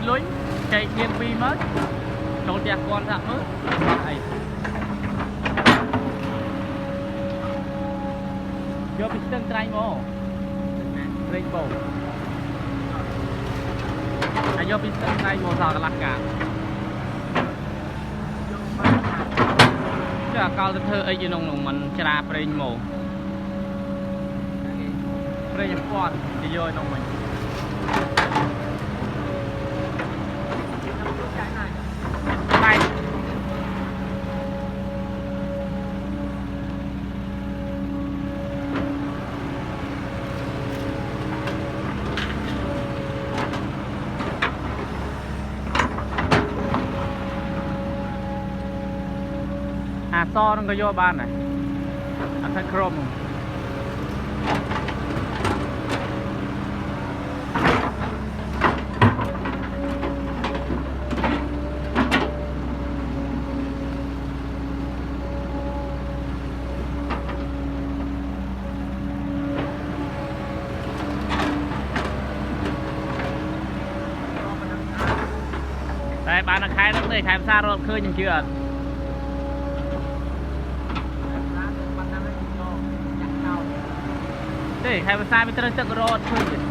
ញលុយចែកគ្នាពីមើលចូលផ្ទះគាត់ថាមើលអីយកពីស្ទឹងត្រែងមកត្រែងបោហើយយកពីស្ទឹងត្រែងមកសល់កន្លះកាចាកលទៅធ្វើអីក្នុងនោះมันច្រាប្រេងមកប្រេងពាន់ទៅយកក្នុងវិញអាសនឹងក៏យកបានដែរអត់ថាក្រុមតែបានតែខែហ្នឹងទេខែផ្សាររត់ឃើញខ្ញុំជឿអត់ទេខែភាសាវាត្រូវទឹករត់ឃើញ